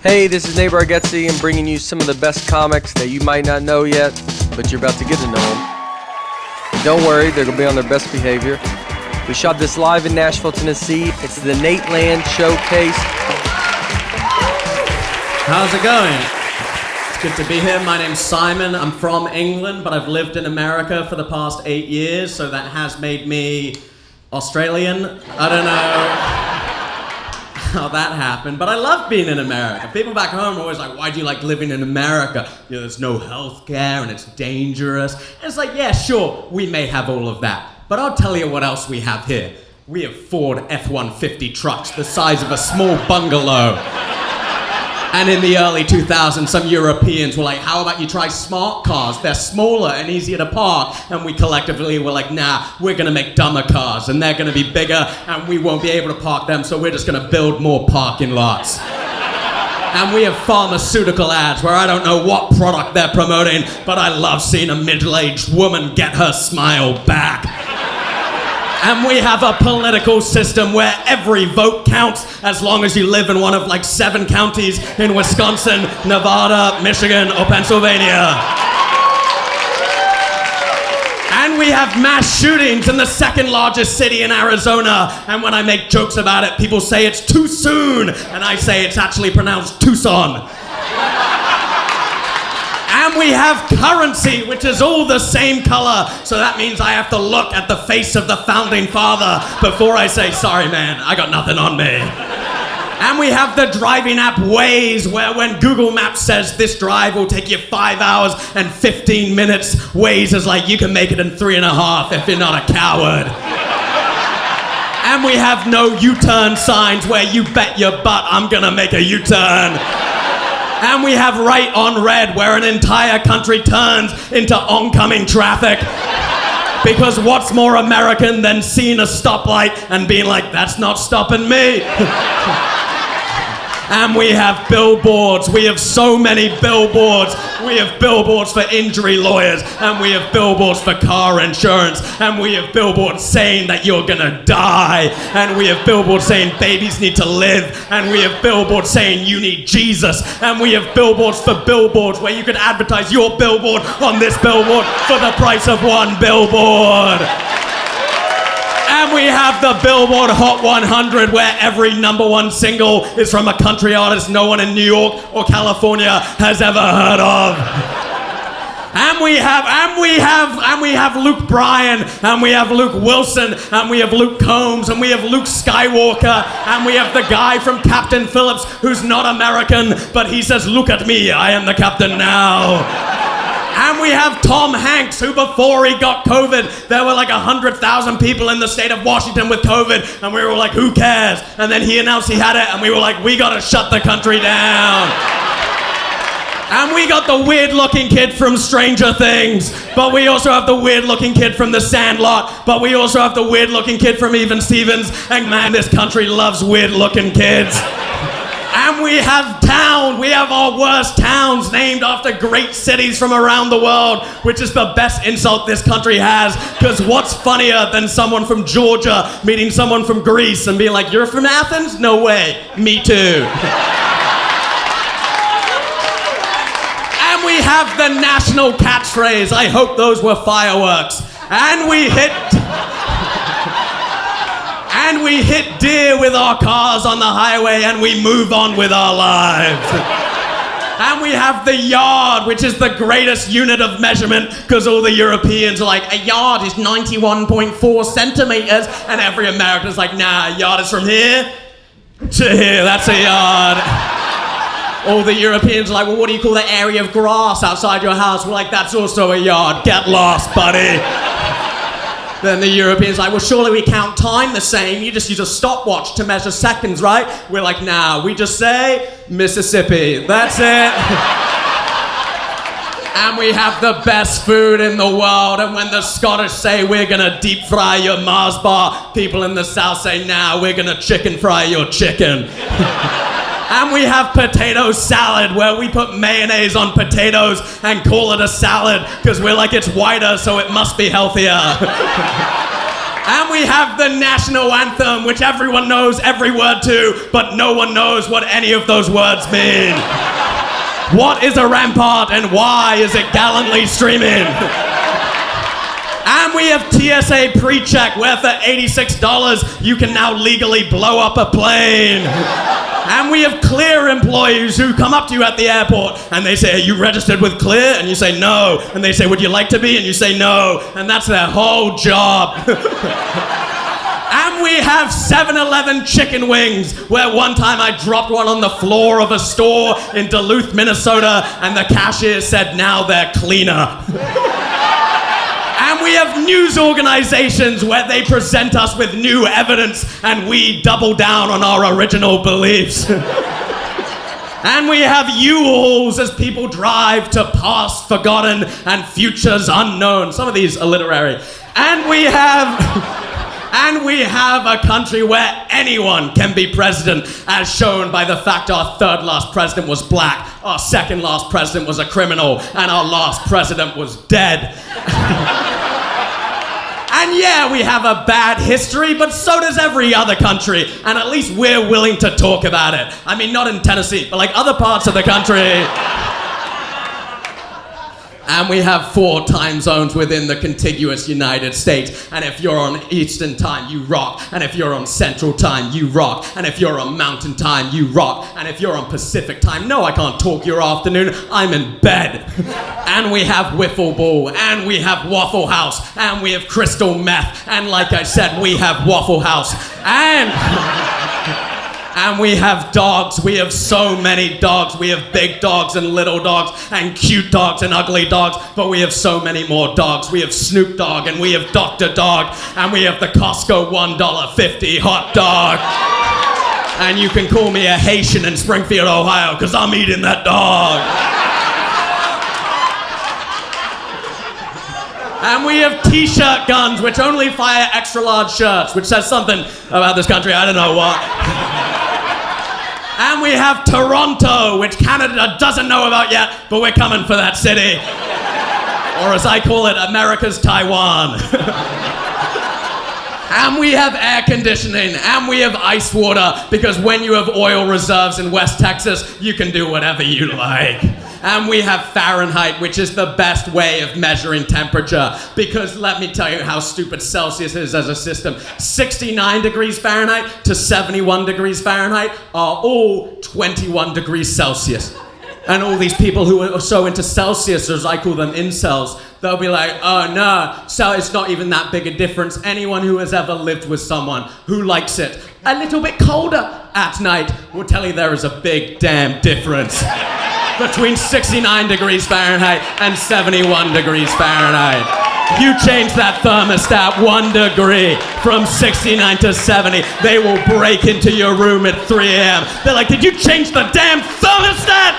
Hey, this is Nate Bargatze. I'm bringing you some of the best comics that you might not know yet, but you're about to get to know them. And don't worry, they're going to be on their best behavior. We shot this live in Nashville, Tennessee. It's the Nateland Showcase. How's it going? It's good to be here. My name's Simon. I'm from England, but I've lived in America for the past 8 years, so that has made me Australian. I don't know how that happened, but I love being in America. People back home are always like, why do you like living in America? You know, there's no health care and it's dangerous. And it's like, yeah, sure, we may have all of that, but I'll tell you what else we have here. We have Ford F-150 trucks the size of a small bungalow. And in the early 2000s, some Europeans were like, how about you try smart cars? They're smaller and easier to park. And we collectively were like, nah, we're gonna make dumber cars and they're gonna be bigger and we won't be able to park them, so we're just gonna build more parking lots. And we have pharmaceutical ads where I don't know what product they're promoting, but I love seeing a middle-aged woman get her smile back. And we have a political system where every vote counts as long as you live in one of like 7 counties in Wisconsin, Nevada, Michigan, or Pennsylvania. And we have mass shootings in the second largest city in Arizona. And when I make jokes about it, people say it's too soon. And I say it's actually pronounced Tucson. And we have currency, which is all the same color. So that means I have to look at the face of the founding father before I say, sorry man, I got nothing on me. And we have the driving app Waze, where when Google Maps says this drive will take you 5 hours and 15 minutes, Waze is like, you can make it in 3.5 if you're not a coward. And we have no U-turn signs where you bet your butt I'm gonna make a U-turn. And we have right on red, where an entire country turns into oncoming traffic. Because what's more American than seeing a stoplight and being like, that's not stopping me? And we have billboards. We have so many billboards. We have billboards for injury lawyers, and we have billboards for car insurance, and we have billboards saying that you're gonna die, and we have billboards saying babies need to live, and we have billboards saying you need Jesus, and we have billboards for billboards where you could advertise your billboard on this billboard for the price of one billboard. And we have the Billboard Hot 100, where every #1 single is from a country artist no one in New York or California has ever heard of. And we have Luke Bryan, and we have Luke Wilson, and we have Luke Combs, and we have Luke Skywalker, and we have the guy from Captain Phillips who's not American, but he says, look at me, I am the captain now. And we have Tom Hanks, who before he got COVID, there were like 100,000 people in the state of Washington with COVID, and we were like, who cares? And then he announced he had it, and we were like, we gotta shut the country down. And we got the weird-looking kid from Stranger Things, but we also have the weird-looking kid from The Sandlot, but we also have the weird-looking kid from Even Stevens, and man, this country loves weird-looking kids. And we have our worst towns named after great cities from around the world, which is the best insult this country has, because what's funnier than someone from Georgia meeting someone from Greece and being like, you're from Athens? No way, me too. And we have the national catchphrase, I hope those were fireworks. And we hit deer with our cars on the highway, and we move on with our lives. And we have the yard, which is the greatest unit of measurement, because all the Europeans are like, a yard is 91.4 centimeters, and every American's like, nah, a yard is from here to here, that's a yard. All the Europeans are like, well, what do you call the area of grass outside your house? We're like, that's also a yard, get lost, buddy. Then the Europeans are like, well, surely we count time the same. You just use a stopwatch to measure seconds, right? We're like, nah, we just say Mississippi. That's it. And we have the best food in the world. And when the Scottish say we're gonna deep fry your Mars bar, people in the South say, nah, we're gonna chicken fry your chicken. And we have potato salad, where we put mayonnaise on potatoes and call it a salad, because we're like, it's whiter, so it must be healthier. And we have the national anthem, which everyone knows every word to, but no one knows what any of those words mean. What is a rampart and why is it gallantly streaming? And we have TSA pre-check, where for $86 you can now legally blow up a plane. And we have Clear employees who come up to you at the airport and they say, are you registered with Clear? And you say no. And they say, would you like to be? And you say no. And that's their whole job. And we have 7-Eleven chicken wings, where one time I dropped one on the floor of a store in Duluth, Minnesota, and the cashier said, now they're cleaner. And we have news organizations where they present us with new evidence and we double down on our original beliefs. And we have U-Hauls as people drive to past forgotten and futures unknown. Some of these are literary. And we have a country where anyone can be president, as shown by the fact our third last president was black, our second last president was a criminal, and our last president was dead. And yeah, we have a bad history, but so does every other country, and at least we're willing to talk about it. I mean, not in Tennessee, but like other parts of the country. And we have 4 time zones within the contiguous United States. And if you're on Eastern time, you rock. And if you're on Central time, you rock. And if you're on Mountain time, you rock. And if you're on Pacific time, no, I can't talk your afternoon, I'm in bed. And we have Wiffle Ball, and we have Waffle House, and we have Crystal Meth. And like I said, we have Waffle House. And we have dogs. We have so many dogs. We have big dogs and little dogs and cute dogs and ugly dogs, but we have so many more dogs. We have Snoop Dogg and we have Dr. Dog and we have the Costco $1.50 hot dog. And you can call me a Haitian in Springfield, Ohio, because I'm eating that dog. And we have t-shirt guns, which only fire extra large shirts, which says something about this country, I don't know what. And we have Toronto, which Canada doesn't know about yet, but we're coming for that city. Or as I call it, America's Taiwan. And we have air conditioning, and we have ice water, because when you have oil reserves in West Texas, you can do whatever you like. And we have Fahrenheit, which is the best way of measuring temperature, because let me tell you how stupid Celsius is as a system. 69 degrees Fahrenheit to 71 degrees Fahrenheit are all 21 degrees Celsius. And all these people who are so into Celsius, as I call them incels, they'll be like, oh no, so it's not even that big a difference. Anyone who has ever lived with someone who likes it a little bit colder at night will tell you there is a big damn difference between 69 degrees Fahrenheit and 71 degrees Fahrenheit. You change that thermostat 1 degree from 69 to 70, they will break into your room at 3 a.m. They're like, did you change the damn thermostat?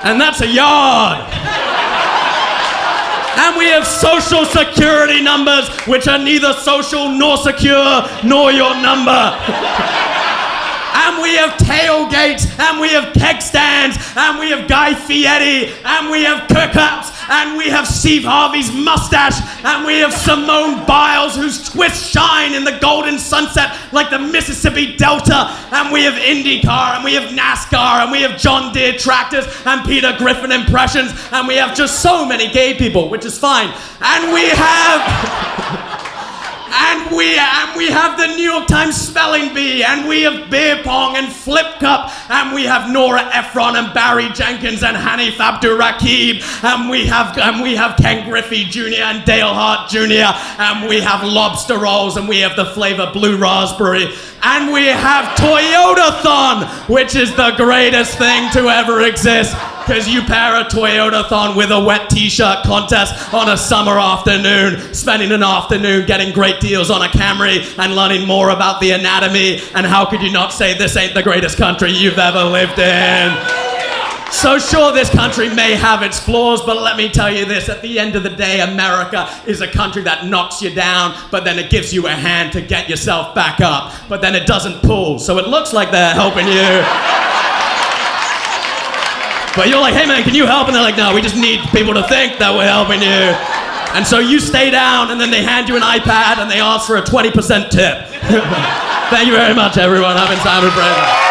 And that's a yard. And we have social security numbers, which are neither social nor secure, nor your number. And we have tailgates, and we have keg stands, and we have Guy Fieri, and we have cookouts, and we have Steve Harvey's mustache, and we have Simone Biles, whose twists shine in the golden sunset like the Mississippi Delta, and we have IndyCar, and we have NASCAR, and we have John Deere tractors, and Peter Griffin impressions, and we have just so many gay people, which is fine. And we have... And we have the New York Times spelling bee, and we have beer pong and flip cup, and we have Nora Ephron and Barry Jenkins and Hanif Abdurraqib, and we have Ken Griffey Jr. and Dale Hart Jr., and we have lobster rolls, and we have the flavor blue raspberry, and we have Toyotathon, which is the greatest thing to ever exist. Because you pair a Toyotathon with a wet t-shirt contest on a summer afternoon, spending an afternoon getting great deals on a Camry and learning more about the anatomy, and how could you not say this ain't the greatest country you've ever lived in? So sure, this country may have its flaws, but let me tell you this, at the end of the day, America is a country that knocks you down, but then it gives you a hand to get yourself back up, but then it doesn't pull, so it looks like they're helping you. But you're like, hey man, can you help? And they're like, no, we just need people to think that we're helping you. And so you stay down, and then they hand you an iPad, and they ask for a 20% tip. Thank you very much, everyone. I've been Simon Fraser.